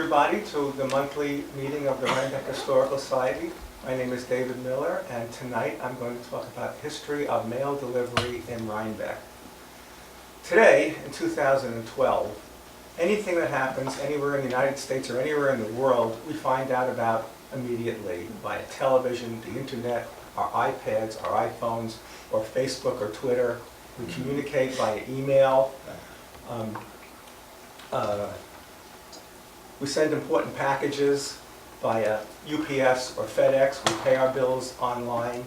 everybody to the monthly meeting of the Rhinebeck Historical Society. My name is David Miller, and tonight I'm going to talk about the history of mail delivery in Rhinebeck. Today, in 2012, anything that happens anywhere in the United States or anywhere in the world, we find out about immediately via television, the internet, our iPads, our iPhones, or Facebook or Twitter. We communicate via email. We send important packages via UPS or FedEx. We pay our bills online.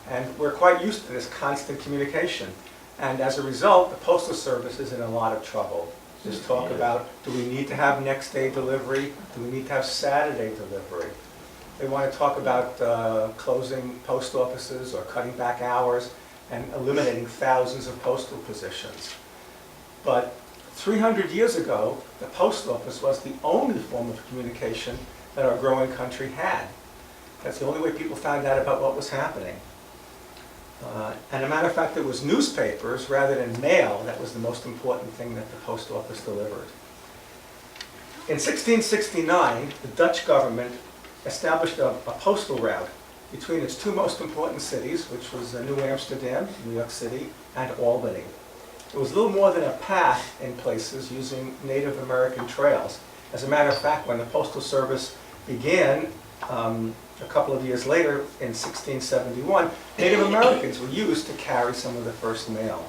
And we're quite used to this constant communication. And as a result, the Postal Service is in a lot of trouble. Just talk about, do we need to have next day delivery? Do we need to have Saturday delivery? They want to talk about closing post offices or cutting back hours and eliminating thousands of postal positions. But 300 years ago, the post office was the only form of communication that our growing country had. That's the only way people found out about what was happening. And a matter of fact, it was newspapers rather than mail that was the most important thing that the post office delivered. In 1669, the Dutch government established a postal route between its two most important cities, which was New Amsterdam, New York City, and Albany. It was little more than a path in places using Native American trails. As a matter of fact, when the Postal Service began a couple of years later in 1671, Native Americans were used to carry some of the first mail.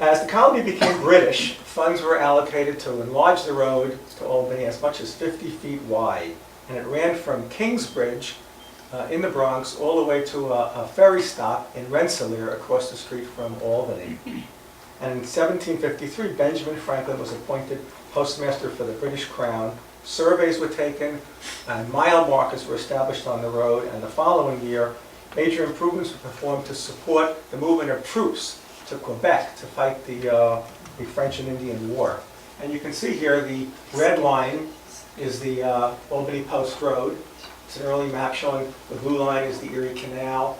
As the colony became British, funds were allocated to enlarge the road to Albany as much as 50 feet wide. And it ran from Kingsbridge in the Bronx all the way to a ferry stop in Rensselaer across the street from Albany. And in 1753, Benjamin Franklin was appointed postmaster for the British Crown. Surveys were taken, and mile markers were established on the road, and the following year, major improvements were performed to support the movement of troops to Quebec to fight the French and Indian War. And you can see here the red line is the Albany Post Road. It's an early map showing the blue line is the Erie Canal.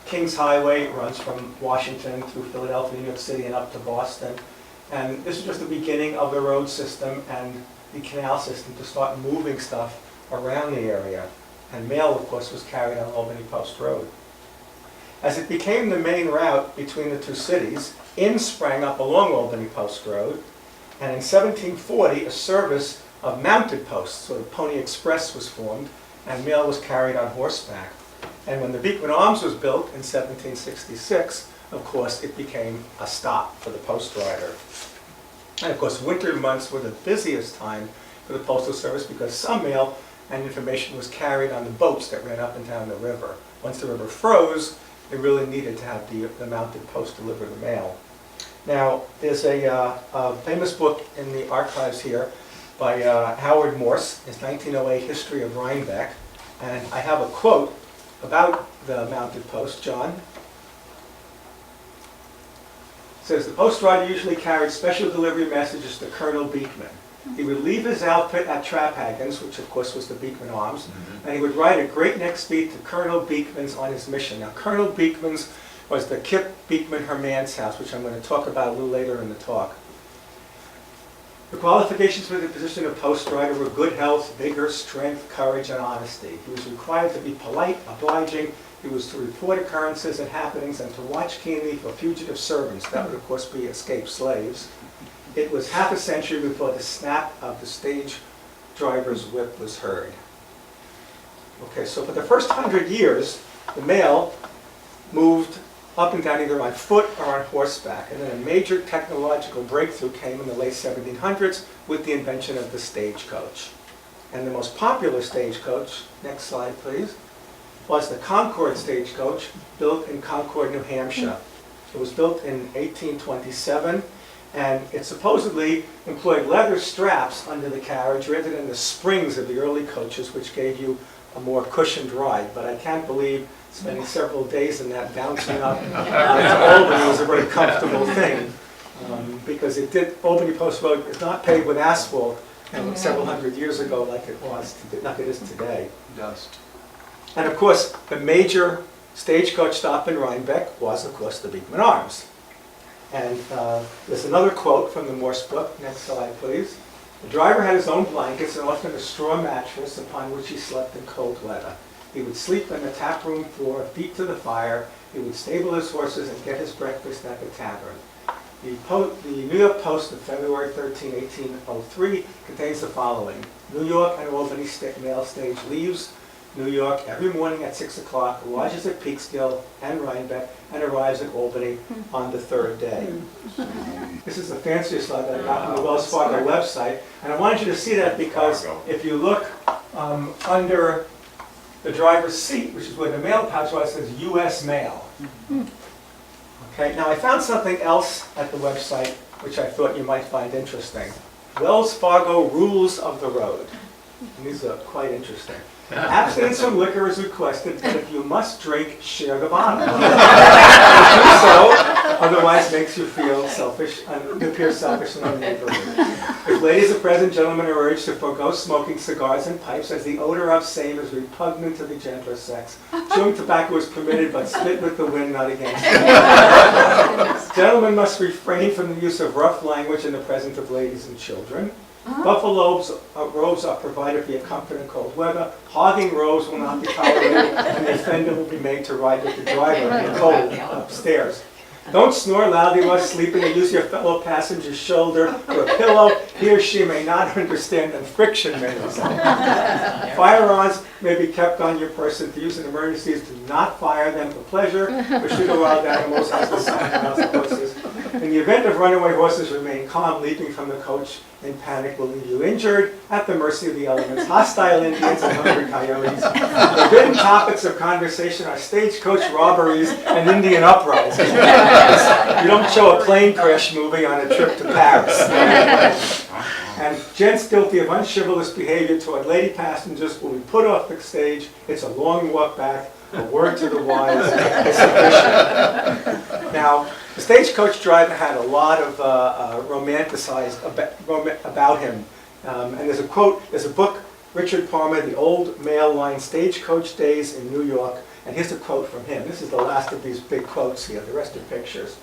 Kings Highway runs from Washington through Philadelphia, New York City, and up to Boston. And this is just the beginning of the road system and the canal system to start moving stuff around the area. And mail, of course, was carried on Albany Post Road. As it became the main route between the two cities, inns sprang up along Albany Post Road. And in 1740, a service of mounted posts, so the Pony Express was formed, and mail was carried on horseback. And when the Beekman Arms was built in 1766, of course, it became a stop for the post rider. And of course, winter months were the busiest time for the Postal Service because some mail and information was carried on the boats that ran up and down the river. Once the river froze, they really needed to have the mounted post deliver the mail. Now, there's a famous book in the archives here by Howard Morse, his 1908 History of Rhinebeck, and I have a quote about the mounted post. John? It says, the post rider usually carried special delivery messages to Colonel Beekman. He would leave his outfit at Traphagen's, which of course was the Beekman Arms, and he would ride at breakneck speed to Colonel Beekman's on his mission. Now, Colonel Beekman's was the Kip Beekman Herman's house, which I'm going to talk about a little later in the talk. The qualifications for the position of post rider were good health, vigor, strength, courage, and honesty. He was required to be polite, obliging. He was to report occurrences and happenings and to watch keenly for fugitive servants. That would, of course, be escaped slaves. It was half a century before the snap of the stage driver's whip was heard. Okay, so for the first 100 years, the mail moved up and down either on foot or on horseback. And then a major technological breakthrough came in the late 1700s with the invention of the stagecoach. And the most popular stagecoach, next slide please, was the Concord stagecoach built in Concord, New Hampshire. It was built in 1827, and it supposedly employed leather straps under the carriage rather than the springs of the early coaches, which gave you a more cushioned ride. But I can't believe spending several days in that bouncing up to Albany was a very comfortable thing, because Albany Post Road is not paved with asphalt several hundred years ago like it is today. Dust. And of course, the major stagecoach stop in Rhinebeck was, of course, the Beekman Arms. And there's another quote from the Morse book. Next slide, please. The driver had his own blankets and often a straw mattress upon which he slept in cold weather. He would sleep on the taproom floor, feet to the fire. He would stable his horses and get his breakfast at the tavern. The New York Post of February 13, 1803 contains the following. New York and Albany mail stage leaves New York every morning at 6 o'clock, lodges at Peekskill and Rhinebeck, and arrives at Albany on the third day. This is the fanciest slide that I got from the Wells Fargo website, and I wanted you to see that because if you look under the driver's seat, which is where the mail pouch was, it says U.S. Mail. Okay, now I found something else at the website which I thought you might find interesting. Wells Fargo Rules of the Road. And these are quite interesting. Abstinence from liquor is requested, but if you must drink, share the bottle. Do so, otherwise makes you feel selfish and appear selfish and unneighborly. If ladies are present, gentlemen are urged to forego smoking cigars and pipes, as the odor of same is repugnant to the gentler sex. Chewing tobacco is permitted, but spit with the wind, not against it. Gentlemen must refrain from the use of rough language in the presence of ladies and children. Buffalo robes are provided for your comfort in cold weather. Hogging robes will not be tolerated, and the offender will be made to ride with the driver in the cold upstairs. Don't snore loudly while sleeping, or use your fellow passenger's shoulder for a pillow. He or she may not understand, and friction may result. Firearms may be kept on your person to use in emergencies. Do not fire them for pleasure, or shoot a wild animals as the sign horses. In the event of runaway horses, remain calm. Leaping from the coach in panic will leave you injured, at the mercy of the elements, hostile Indians and hungry coyotes. Forbidden topics of conversation are stagecoach robberies and Indian uprisings. You don't show a plane crash movie on a trip to Paris. And gents guilty of unchivalrous behavior toward lady passengers will be put off the stage. It's a long walk back. A word to the wise is sufficient. Now, the stagecoach driver had a lot of romanticized about him. And there's a quote, there's a book, Richard Palmer, The Old Mail Line Stagecoach Days in New York. And here's a quote from him. This is the last of these big quotes here. The rest are pictures.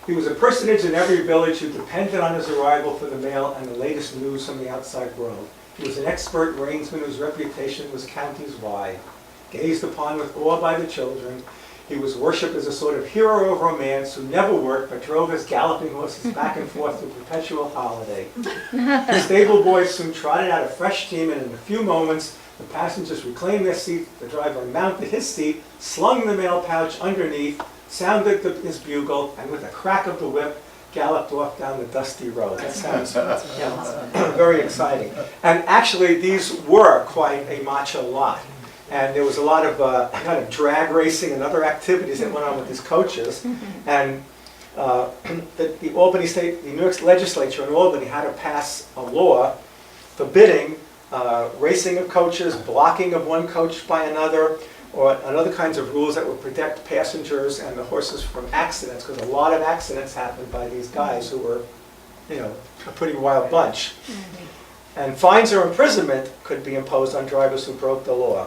He was a personage in every village who depended on his arrival for the mail and the latest news from the outside world. He was an expert rainsman whose reputation was counties wide. Gazed upon with awe by the children, he was worshipped as a sort of hero of romance who never worked but drove his galloping horses back and forth to perpetual holiday. The stable boys soon trotted out a fresh team, and in a few moments the passengers reclaimed their seat. The driver mounted his seat, slung the mail pouch underneath, sounded his bugle, and with a crack of the whip, galloped off down the dusty road. That sounds very exciting. And actually, these were quite a macho lot. And there was a lot of kind of drag racing and other activities that went on with these coaches. And the Albany State, the New York legislature in Albany had to pass a law forbidding racing of coaches, blocking of one coach by another, or other kinds of rules that would protect passengers and the horses from accidents, because a lot of accidents happened by these guys who were, you know, a pretty wild bunch. And fines or imprisonment could be imposed on drivers who broke the law.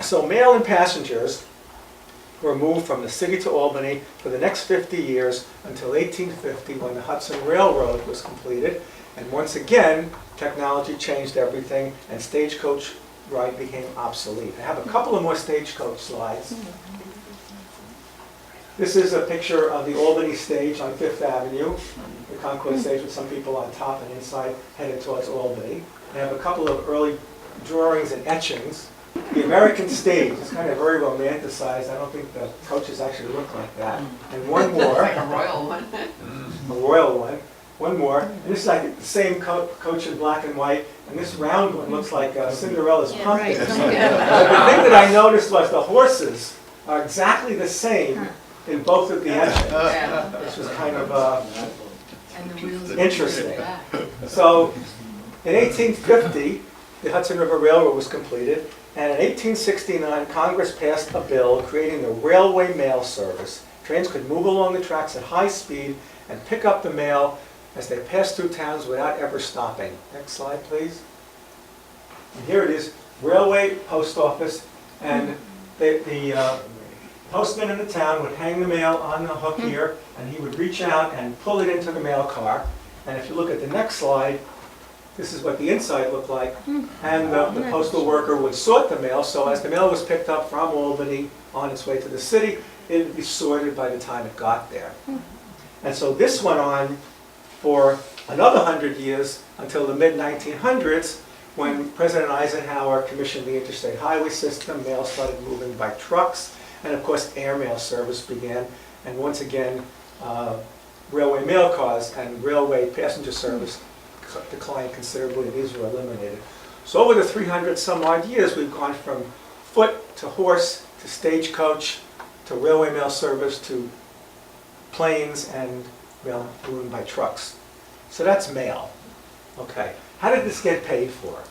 So mail and passengers were moved from the city to Albany for the next 50 years until 1850, when the Hudson Railroad was completed. And once again, technology changed everything, and stagecoach ride became obsolete. I have a couple of more stagecoach slides. This is a picture of the Albany stage on Fifth Avenue, the Concourse stage with some people on top and inside headed towards Albany. I have a couple of early drawings and etchings. The American stage is kind of very romanticized. I don't think the coaches actually look like that. And one more. Like a royal one. A royal one. One more. And this is like the same coach in black and white. And this round one looks like Cinderella's pumpkin. Right. So the thing that I noticed was the horses are exactly the same in both of the etchings, which was kind of interesting. So in 1850, the Hudson River Railroad was completed. And in 1869, Congress passed a bill creating the railway mail service. Trains could move along the tracks at high speed and pick up the mail as they passed through towns without ever stopping. Next slide, please. And here it is, railway post office, and the postman in the town would hang the mail on the hook here, and he would reach out and pull it into the mail car. And if you look at the next slide, this is what the inside looked like. And the postal worker would sort the mail, so as the mail was picked up from Albany on its way to the city, it would be sorted by the time it got there. And so this went on for another 100 years until the mid-1900s, when President Eisenhower commissioned the interstate highway system. Mail started moving by trucks, and of course airmail service began. And once again, railway mail cars and railway passenger service declined considerably, and these were eliminated. So over the 300 some odd years, we've gone from foot to horse to stagecoach to railway mail service to planes and mail moving by trucks. So that's mail. Okay, how did this get paid for?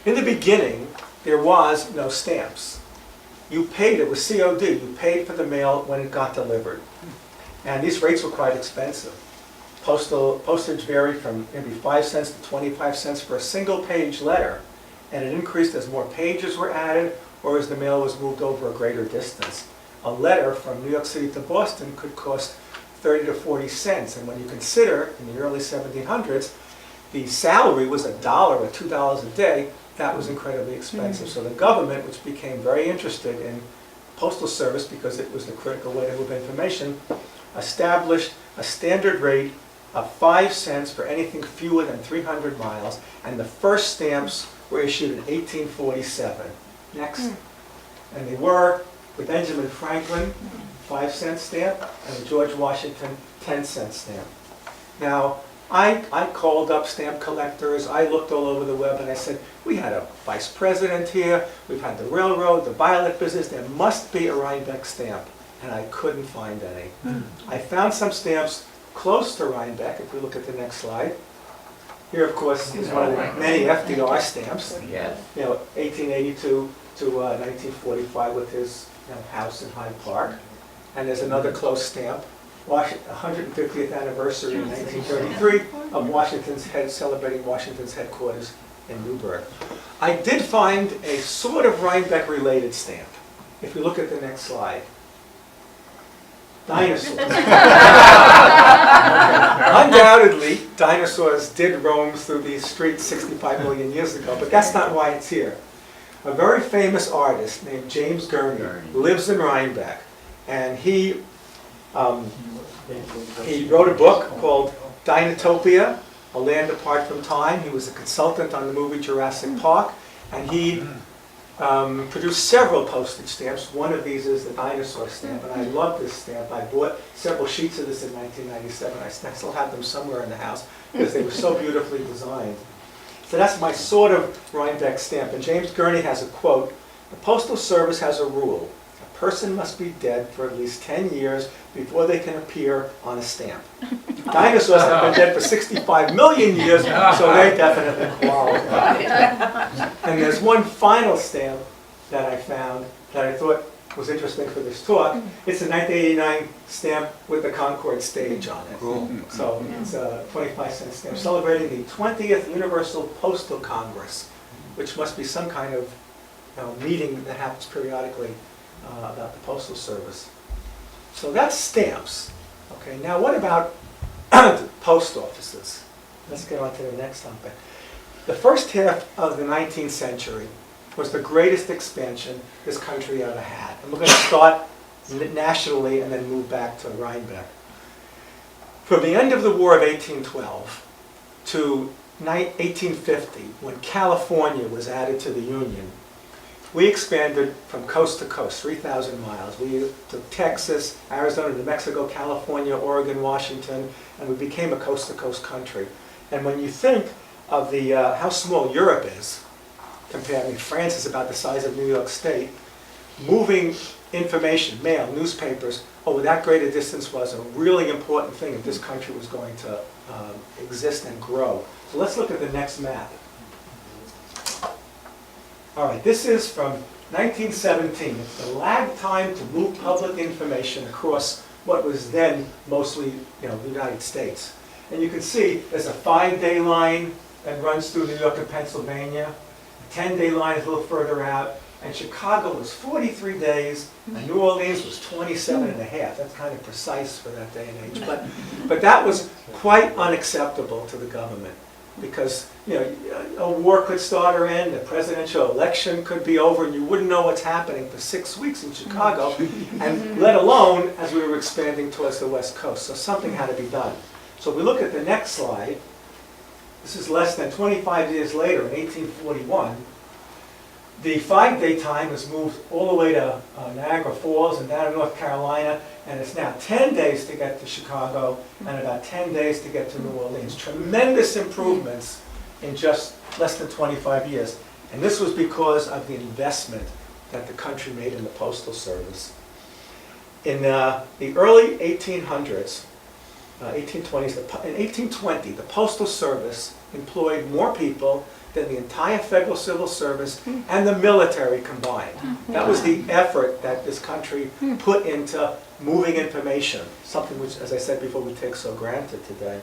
In the beginning, there was no stamps. You paid, it was COD, you paid for the mail when it got delivered. And these rates were quite expensive. Postage varied from maybe 5 cents to 25 cents for a single page letter, and it increased as more pages were added or as the mail was moved over a greater distance. A letter from New York City to Boston could cost 30 to 40 cents, and when you consider in the early 1700s, the salary was $1 or $2 a day, that was incredibly expensive. So the government, which became very interested in postal service because it was the critical way to move information, established a standard rate of 5 cents for anything fewer than 300 miles, and the first stamps were issued in 1847. Next. And they were the Benjamin Franklin 5-cent stamp and the George Washington 10-cent stamp. Now, I called up stamp collectors, I looked all over the web, and I said, we had a vice president here, we've had the railroad, the violet business, there must be a Rhinebeck stamp. And I couldn't find any. I found some stamps close to Rhinebeck, if we look at the next slide. Here, of course, is one of the many FDR stamps. Yeah. 1882 to 1945 with his house in Hyde Park. And there's another close stamp, 150th anniversary in 1933 of Washington's celebrating Washington's headquarters in Newburgh. I did find a sort of Rhinebeck-related stamp. If we look at the next slide. Dinosaurs. Undoubtedly, dinosaurs did roam through these streets 65 million years ago, but that's not why it's here. A very famous artist named James Gurney lives in Rhinebeck, and he wrote a book called Dinotopia, A Land Apart from Time. He was a consultant on the movie Jurassic Park, and he produced several postage stamps. One of these is the dinosaur stamp, and I love this stamp. I bought several sheets of this in 1997. I still have them somewhere in the house because they were so beautifully designed. So that's my sort of Rhinebeck stamp. And James Gurney has a quote, "The Postal Service has a rule. A person must be dead for at least 10 years before they can appear on a stamp." Dinosaurs have been dead for 65 million years, so they definitely qualify. And there's one final stamp that I found that I thought was interesting for this talk. It's a 1989 stamp with the Concord stage on it. Cool. So it's a 25-cent stamp celebrating the 20th Universal Postal Congress, which must be some kind of meeting that happens periodically about the Postal Service. So that's stamps. Okay, now what about the post offices? Let's get on to the next topic. The first half of the 19th century was the greatest expansion this country ever had. And we're going to start nationally and then move back to Rhinebeck. From the end of the War of 1812 to 1850, when California was added to the Union, we expanded from coast to coast, 3,000 miles. We took Texas, Arizona, New Mexico, California, Oregon, Washington, and we became a coast-to-coast country. And when you think of the how small Europe is, compared, France is about the size of New York State, moving information, mail, newspapers, over that great a distance was a really important thing if this country was going to exist and grow. So let's look at the next map. All right, this is from 1917. It's the lag time to move public information across what was then mostly, the United States. And you can see there's a 5-day line that runs through New York and Pennsylvania. A 10-day line is a little further out. and Chicago was 43 days, and New Orleans was 27 and a half. That's kind of precise for that day and age. But that was quite unacceptable to the government, because a war could start or end, a presidential election could be over, and you wouldn't know what's happening for 6 weeks in Chicago, and let alone as we were expanding towards the West Coast. So something had to be done. So if we look at the next slide, this is less than 25 years later, in 1841, the 5-day time has moved all the way to Niagara Falls and down to North Carolina, and it's now 10 days to get to Chicago and about 10 days to get to New Orleans. Tremendous improvements in just less than 25 years. And this was because of the investment that the country made in the Postal Service. In the early 1800s, 1820s, in 1820, the Postal Service employed more people than the entire Federal Civil Service and the military combined. That was the effort that this country put into moving information, something which, as I said before, we take so granted today.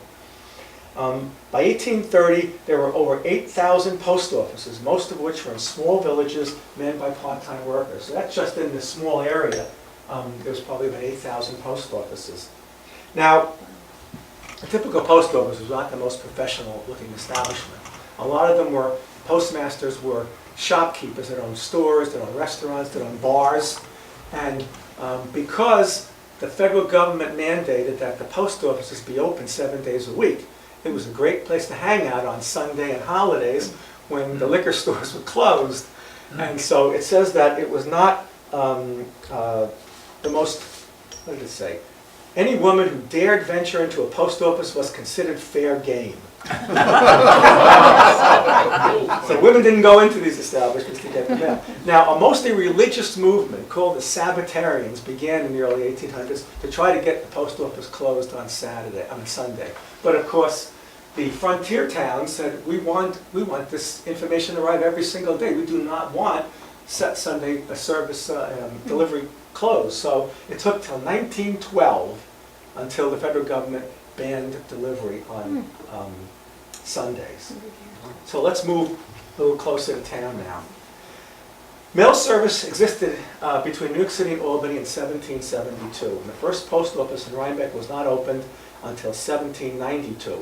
By 1830, there were over 8,000 post offices, most of which were in small villages manned by part-time workers. So that's just in this small area. There's probably about 8,000 post offices. Now, a typical post office was not the most professional-looking establishment. A lot of them were, postmasters were shopkeepers that owned stores, that owned restaurants, that owned bars. And because the federal government mandated that the post offices be open 7 days a week, it was a great place to hang out on Sunday and holidays when the liquor stores were closed. And so it says that it was not the most, what did it say? Any woman who dared venture into a post office was considered fair game. So women didn't go into these establishments to get the mail. Now, a mostly religious movement called the Sabbatarians began in the early 1800s to try to get the post office closed on Sunday. But of course, the frontier towns said, we want this information to arrive every single day. We do not want Sunday service delivery closed. So it took till 1912 until the federal government banned delivery on Sundays. So let's move a little closer to town now. Mail service existed between New York City and Albany in 1772. And the first post office in Rhinebeck was not opened until 1792.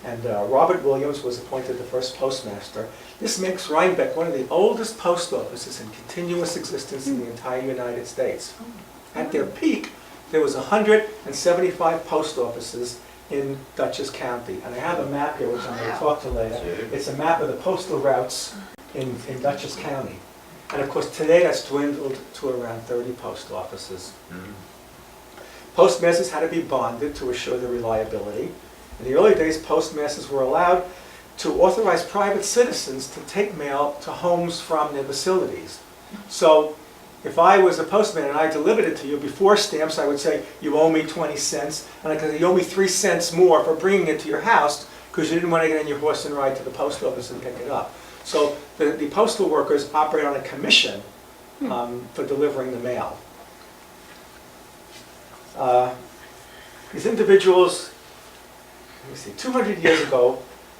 And Robert Williams was appointed the first postmaster. This makes Rhinebeck one of the oldest post offices in continuous existence in the entire United States. At their peak, there was 175 post offices in Dutchess County. And I have a map here, which I'm going to talk to later. It's a map of the postal routes in Dutchess County. And of course, today that's dwindled to around 30 post offices. Postmasters had to be bonded to assure the reliability. In the early days, postmasters were allowed to authorize private citizens to take mail to homes from their facilities. So if I was a postman and I delivered it to you before stamps, I would say, you owe me 20 cents, and I could say, you owe me 3 cents more for bringing it to your house because you didn't want to get on your horse and ride to the post office and pick it up. So the postal workers operate on a commission for delivering the mail. These individuals, let me see, 200 years ago,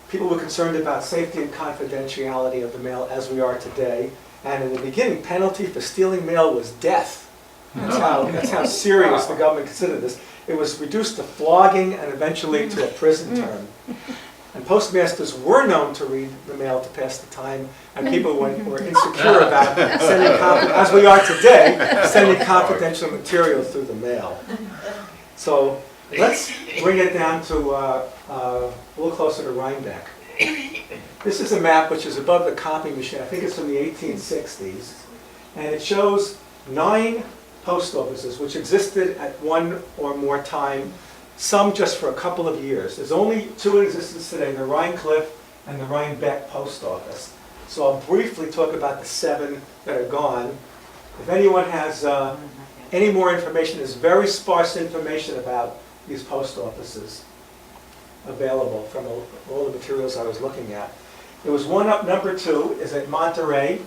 people were concerned about safety and confidentiality of the mail as we are today. And in the beginning, penalty for stealing mail was death. That's how serious the government considered this. It was reduced to flogging and eventually to a prison term. And postmasters were known to read the mail to pass the time, and people were insecure about sending, as we are today, sending confidential material through the mail. So let's bring it down to a little closer to Rhinebeck. This is a map which is above the copy machine. I think it's from the 1860s. And it shows 9 post offices which existed at one or more time, some just for a couple of years. There's only 2 in existence today, the Rhinecliff and the Rhinebeck post office. So I'll briefly talk about the 7 that are gone. If anyone has any more information, there's very sparse information about these post offices available from all the materials I was looking at. There was one up, number 2 is at Monterey,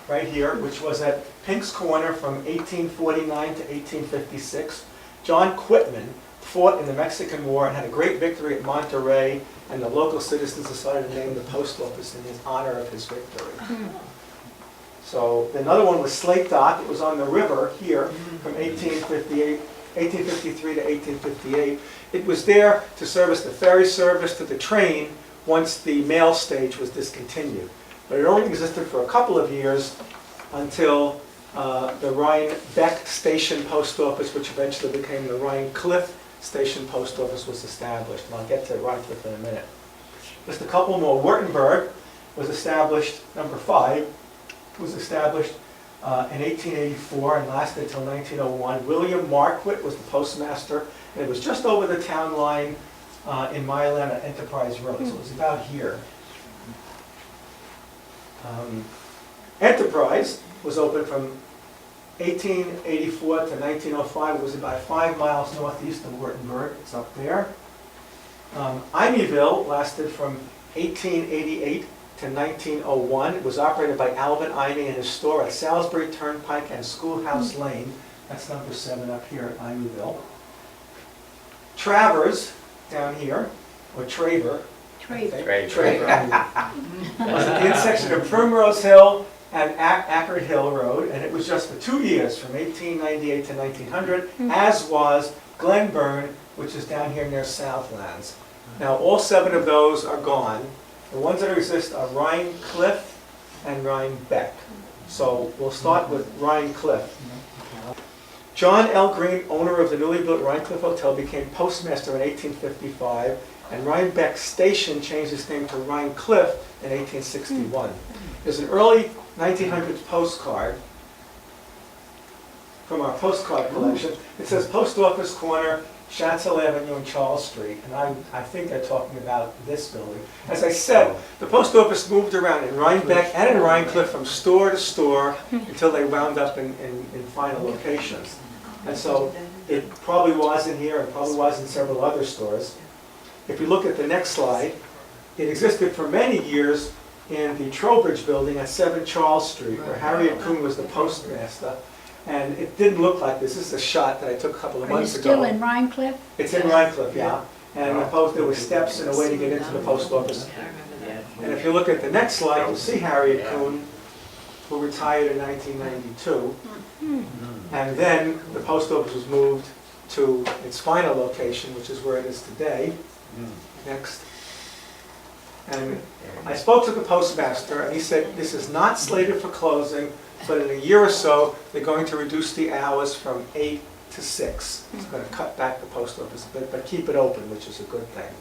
right here, which was at Pink's Corner from 1849 to 1856. John Quitman fought in the Mexican War and had a great victory at Monterey, and the local citizens decided to name the post office in his honor of his victory. So another one was Slate Dock. It was on the river here from 1853 to 1858. It was there to service the ferry service to the train once the mail stage was discontinued. But it only existed for a couple of years until the Rhinebeck Station Post Office, which eventually became the Rhinecliff Station Post Office, was established. And I'll get to Rhinecliff in a minute. Just a couple more. Wurtemberg was established, number 5, was established in 1884 and lasted until 1901. William Marquette was the postmaster, and it was just over the town line in Mile End on Enterprise Road, so it was about here. Enterprise was open from 1884 to 1905. It was about 5 miles northeast of Wurtemberg. It's up there. Imeyville lasted from 1888 to 1901. It was operated by Alvin Imey and his store at Salisbury Turnpike and Schoolhouse Lane. That's number 7 up here at Imeyville. Travers, down here, or Traver. Traver. Was at the intersection of Primrose Hill and Acker Hill Road, and it was just for 2 years, from 1898 to 1900, as was Glenburn, which is down here near Southlands. Now, all 7 of those are gone. The ones that exist are Rhinecliff and Rhinebeck. So we'll start with Rhinecliff. John L. Green, owner of the newly built Rhinecliff Hotel, became postmaster in 1855, and Rhinebeck Station changed its name to Rhinecliff in 1861. There's an early 1900s postcard from our postcard collection. It says Post Office Corner, Chancel Avenue and Charles Street, and I think they're talking about this building. As I said, the post office moved around in Rhinebeck and in Rhinecliff from store to store until they wound up in final locations. And so it probably was in here and probably was in several other stores. If you look at the next slide, it existed for many years in the Trowbridge building at 7 Charles Street, where Harriet Kuhn was the postmaster. And it didn't look like this. This is a shot that I took a couple of months ago. Are you still in Rhinecliff? It's in Rhinecliff, yeah. And there were steps and a way to get into the post office. And if you look at the next slide, you'll see Harriet Kuhn, who retired in 1992. And then the post office was moved to its final location, which is where it is today. Next. And I spoke to the postmaster, and he said this is not slated for closing, but in a year or so, they're going to reduce the hours from 8 to 6. It's going to cut back the post office a bit, but keep it open, which is a good thing.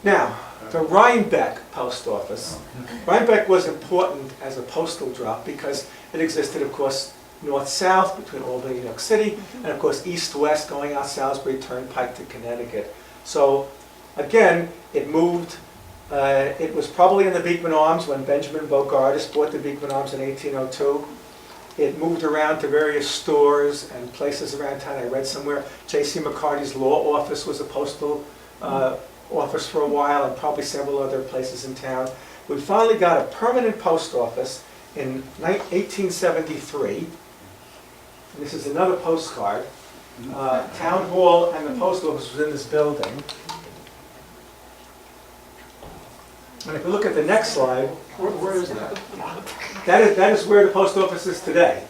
Now, the Rhinebeck post office. Rhinebeck was important as a postal drop because it existed, of course, north-south between Albany and New York City, and of course east-west going out Salisbury Turnpike to Connecticut. So, again, it moved. It was probably in the Beekman Arms when Benjamin Bogardus bought the Beekman Arms in 1802. It moved around to various stores and places around town. I read somewhere J.C. McCarty's law office was a postal office for a while, and probably several other places in town. We finally got a permanent post office in 1873. And this is another postcard. Town Hall and the post office was in this building. And if you look at the next slide, Where is that? that is where the post office is today.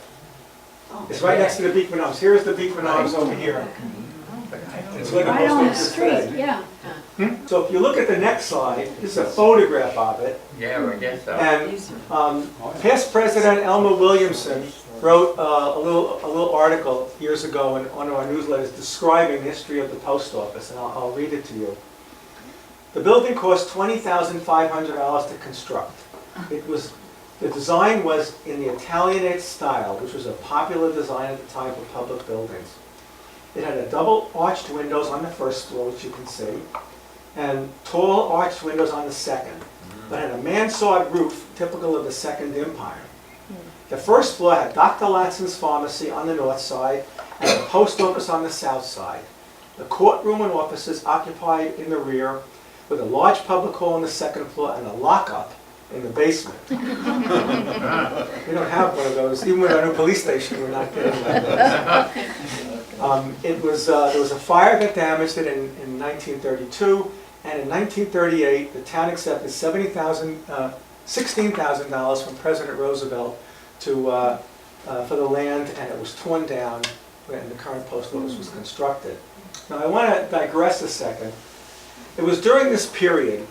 It's right next to the Beekman Arms. Here's the Beekman Arms over here. It's where the Right post on the office is street, today. yeah. So if you look at the next slide, this is a photograph of it. Yeah, I guess so. And past President Elmer Williamson wrote a little article years ago in one of our newsletters describing the history of the post office, and I'll read it to you. The building cost $20,500 to construct. The design was in the Italianate style, which was a popular design at the time for public buildings. It had a double arched windows on the first floor, which you can see, and tall arched windows on the second, but had a mansard roof typical of the Second Empire. The first floor had Dr. Latson's pharmacy on the north side and the post office on the south side. The courtroom and offices occupied in the rear, with a large public hall on the second floor and a lockup in the basement. We don't have one of those. Even with our new police station, we're not getting one of those. There was a fire that damaged it in 1932, and in 1938, the town accepted $70,000 $16,000 from President Roosevelt to, for the land, and it was torn down when the current post office was constructed. Now I want to digress a second. It was during this period,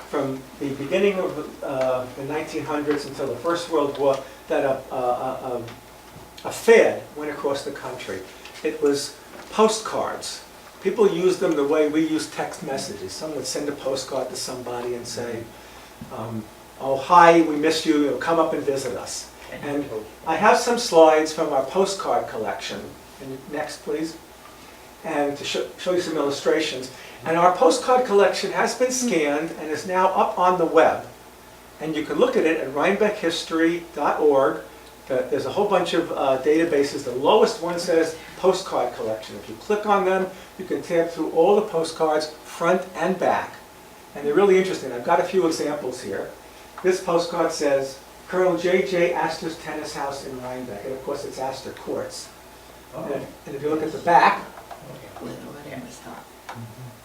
from the beginning of the 1900s until the First World War, that a fad went across the country. It was postcards. People used them the way we use text messages. Someone would send a postcard to somebody and say, oh, hi, we miss you, come up and visit us. And I have some slides from our postcard collection. And next, please. And to show you some illustrations. And our postcard collection has been scanned and is now up on the web. And you can look at it at rhinebeckhistory.org. There's a whole bunch of databases. The lowest one says postcard collection. If you click on them, you can tab through all the postcards, front and back. And they're really interesting. I've got a few examples here. This postcard says, Colonel J.J. Astor's tennis house in Rhinebeck. And of course, it's Astor Courts. And if you look at the back,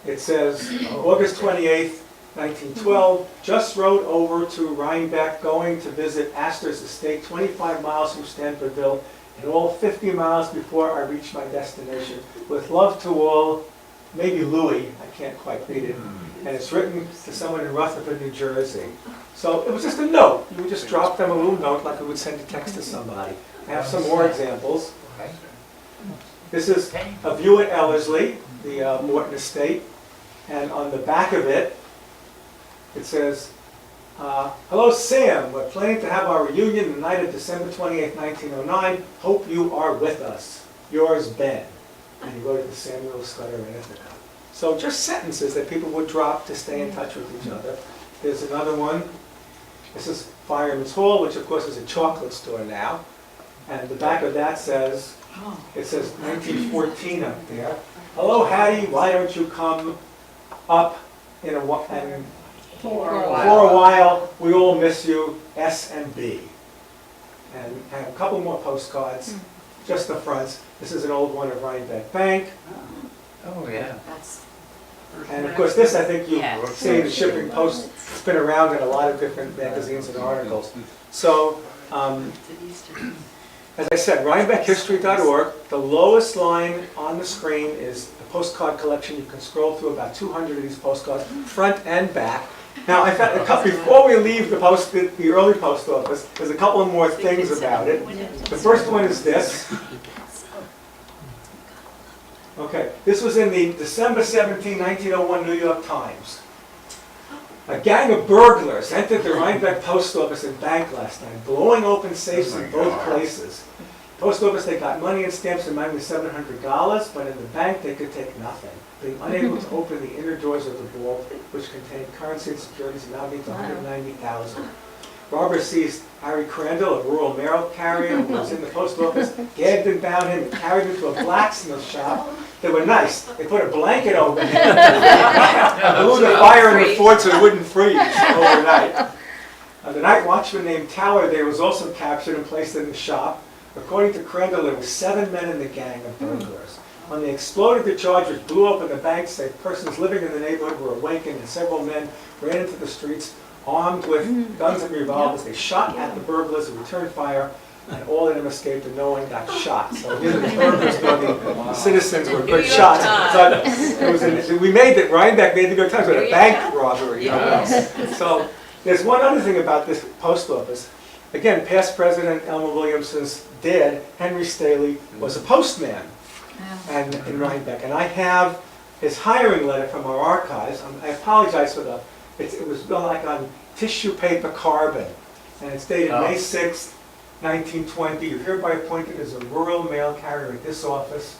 it says, August 28th, 1912, just rode over to Rhinebeck, going to visit Astor's estate, 25 miles from Stanfordville, and all 50 miles before I reached my destination. With love to all, maybe Louis, I can't quite read it, and it's written to someone in Rutherford, New Jersey. So it was just a note. You would just drop them a little note like we would send a text to somebody. I have some more examples. This is a view at Ellerslie, the Morton estate, and on the back of it, it says, hello Sam, we're planning to have our reunion the night of December 28, 1909. Hope you are with us. Yours, Ben. And he wrote it to Samuel Scudder in Ithaca. So just sentences that people would drop to stay in touch with each other. There's another one. This is Fireman's Hall, which of course is a chocolate store now. And the back of that says, it says 1914 up there. Hello Hattie, why don't you come up in and for a while, we all miss you, S and B. And I have a couple more postcards, just the fronts. This is an old one of Rhinebeck Bank. Oh, yeah. And of course this I think you've seen, the Shipping Post. It's been around in a lot of different magazines and articles. So, as I said, rhinebeckhistory.org. The lowest line on the screen is the postcard collection. You can scroll through about 200 of these postcards, front and back. Now, I found before we leave the early post office, there's a couple more things about it. The first one is this. Okay, this was in the December 17, 1901 New York Times. A gang of burglars entered the Rhinebeck post office and bank last night, blowing open safes in both places. Post office, they got money and stamps amounting to $700, but in the bank they could take nothing, being unable to open the inner doors of the vault, which contained currency and securities amounting to $190,000. Robbers seized Harry Crandall, a rural mail carrier who was in the post office, gagged and bound him and carried him to a blacksmith shop. They were nice. They put a blanket over him, blew the fire in the fort so he wouldn't freeze overnight. The night watchman named Tower there was also captured and placed in the shop. According to Crandall, there were 7 men in the gang of burglars. When they exploded the charge which blew open the bank safe, persons living in the neighborhood were awakened and several men ran into the streets armed with guns and revolvers. They shot at the burglars who returned fire, and all of them escaped and no one got shot. So neither the burglars nor the citizens were good shots. So we made that, Rhinebeck made the good times with a bank robbery. So there's one other thing about this post office. Again, past President Elmer Williamson's dad, Henry Staley, was a postman and in Rhinebeck. And I have his hiring letter from our archives. I apologize for it was done like on tissue paper carbon. And it's dated May 6th, 1920. You're hereby appointed as a rural mail carrier at this office,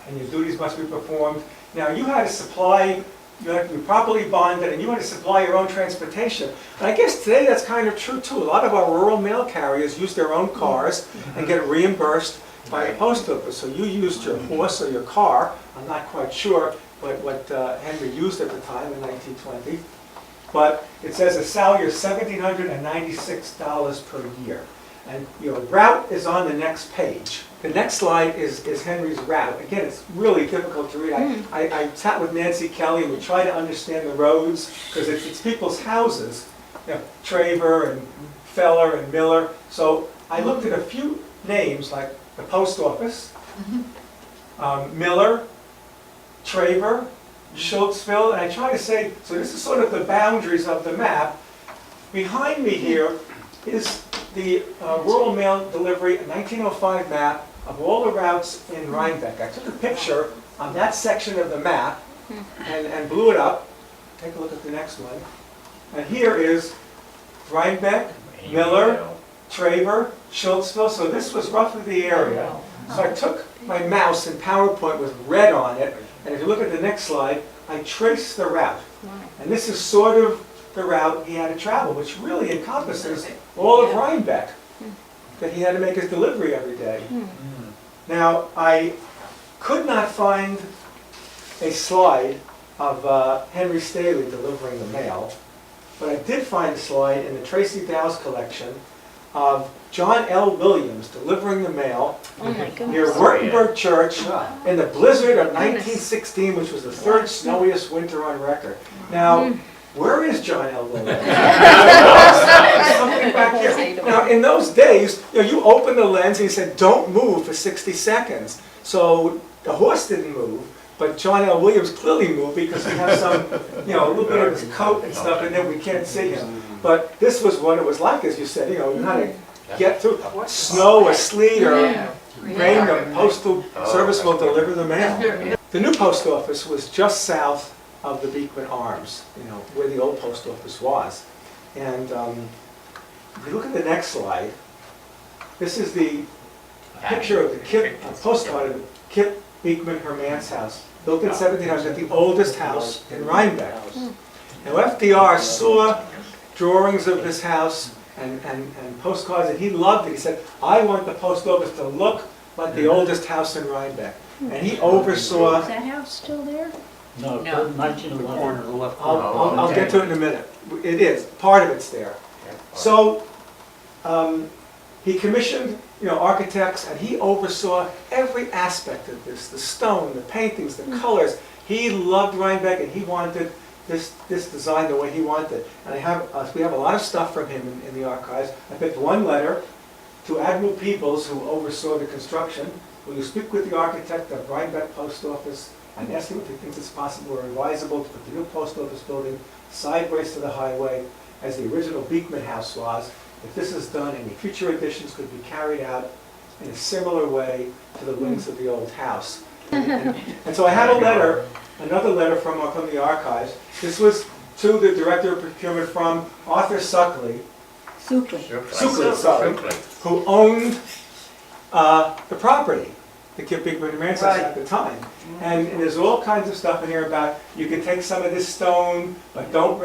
and your duties must be performed. Now, you had to supply, you had to be properly bonded, and you had to supply your own transportation. And I guess today that's kind of true, too. A lot of our rural mail carriers use their own cars and get reimbursed by the post office. So you used your horse or your car. I'm not quite sure what Henry used at the time in 1920. But it says a salary of $1,796 per year. And your route is on the next page. The next slide is Henry's route. Again, it's really difficult to read. I sat with Nancy Kelly and we tried to understand the roads because it's people's houses. Traver and Feller and Miller. So I looked at a few names like the post office, Miller, Traver, Schultzville, and I try to say, so this is sort of the boundaries of the map. Behind me here is the rural mail delivery 1905 map of all the routes in Rhinebeck. I took a picture on that section of the map and blew it up. Take a look at the next one. And here is Rhinebeck, Miller, Traver, Schultzville. So this was roughly the area. So I took my mouse and PowerPoint with red on it, and if you look at the next slide, I traced the route. And this is sort of the route he had to travel, which really encompasses all of Rhinebeck, that he had to make his delivery every day. Now, I could not find a slide of Henry Staley delivering the mail, but I did find a slide in the Tracy Dow's collection of John L. Williams delivering the mail near Wurtemberg Church in the blizzard of 1916, which was the third snowiest winter on record. Now, where is John L. Williams? Something back here. Now, in those days, you open the lens and you said, don't move for 60 seconds. So the horse didn't move, but John L. Williams clearly moved because he has some, a little bit of his coat and stuff, and then we can't see him. But this was what it was like, as you said, you had to get through snow or sleet or rain, the postal service will deliver the mail. The new post office was just south of the Beekman Arms, where the old post office was. And if you look at the next slide, this is the picture of the postcard of the Kip Beekman, her man's house, built in 1700, the oldest house in Rhinebeck. Now FDR saw drawings of this house and postcards, and he loved it. He said, I want the post office to look like the oldest house in Rhinebeck. And he oversaw... Is that house still there? No, 1911. I'll get to it in a minute. It is. Part of it's there. So he commissioned architects, and he oversaw every aspect of this, the stone, the paintings, the colors. He loved Rhinebeck, and he wanted this design the way he wanted. And we have a lot of stuff from him in the archives. I picked one letter to Admiral Peebles, who oversaw the construction. Will you speak with the architect of Rhinebeck Post Office and ask him if he thinks it's possible or advisable to put the new post office building sideways to the highway as the original Beekman House was? If this is done, any future additions could be carried out in a similar way to the wings of the old house. And so I have a letter, another letter from the archives. This was to the director of procurement from Arthur Suckley, who owned the property, the Kip Beekman Ranch house at the time. And there's all kinds of stuff in here about you can take some of this stone, but don't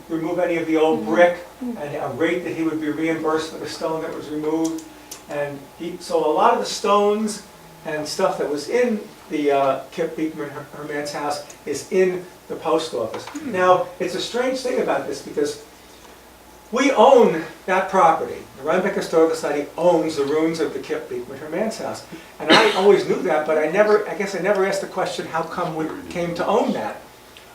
remove any of the old brick, and a rate that he would be reimbursed for the stone that was removed. And so a lot of the stones and stuff that was in the Kip Beekman, her man's house, is in the post office. Now, it's a strange thing about this because we own that property. The Rhinebeck Historical Society owns the ruins of the Kip Beekman, her man's house. And I always knew that, but I guess I never asked the question, how come we came to own that?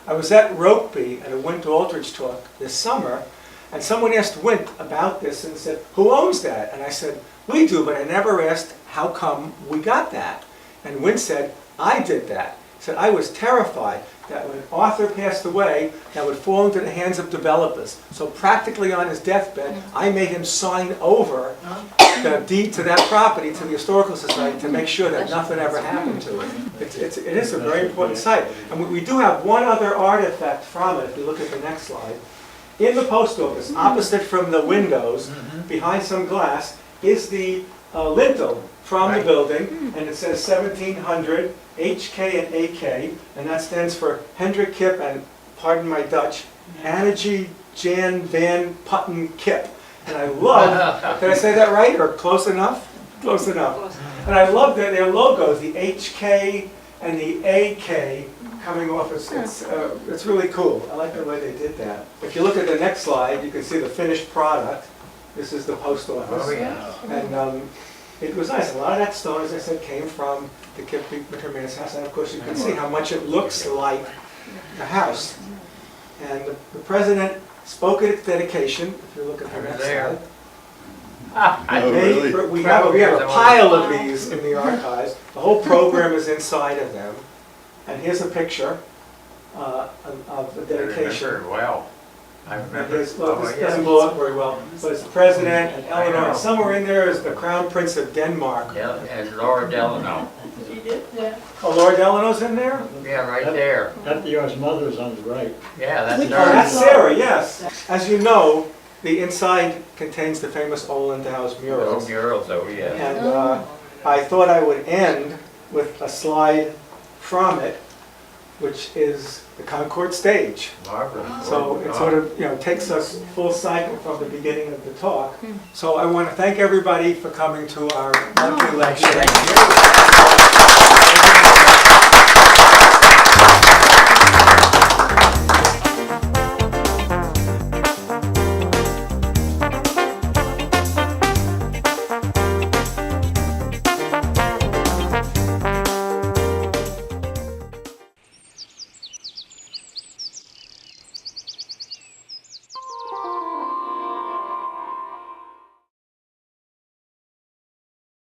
I was at Rokeby at a Wint Aldridge talk this summer, and someone asked Wint about this and said, who owns that? And I said, we do, but I never asked how come we got that. And Wint said, I did that. He said, I was terrified that when Arthur passed away, that would fall into the hands of developers. So practically on his deathbed, I made him sign over the deed to that property to the Historical Society to make sure that nothing ever happened to it. It is a very important site. And we do have one other artifact from it, if you look at the next slide. In the post office, opposite from the windows, behind some glass, is the lintel from the building, and it says 1700 HK and AK, and that stands for Hendrik Kip and, pardon my Dutch, Annegie Jan van Putten Kip. And I love, did I say that right, or close enough? Close enough. And I love their logos, the HK and the AK coming off. It's really cool. I like the way they did that. If you look at the next slide, you can see the finished product. This is the post office. Oh, yeah. And it was nice. A lot of that stone, as I said, came from the Kip Beekman, her man's house. And of course, you can see how much it looks like a house. And the president spoke at its dedication, if you look at the I was next there. slide. Oh, really? We have a pile of these in the archives. The whole program is inside of them. And here's a picture of the I dedication. remember well. I And remember. here's, well, Oh, this yeah. doesn't blow up very well, but it's the president and I Eleanor. know. And somewhere in there is the Crown Prince of Denmark. And Laura Delano. Oh, Laura Delano's in there? Yeah, right there. FDR's mother's on the right. Yeah, that's Oh, that's her. Sarah, yes. As you know, the inside contains the famous Olin Dow's Oh, murals. murals, oh, yeah. And I thought I would end with a slide from it, which is the Concord stage. Marvelous. So it sort of, takes us full cycle from the beginning of the talk. So I want to thank everybody for coming to our monthly lecture. Thank you.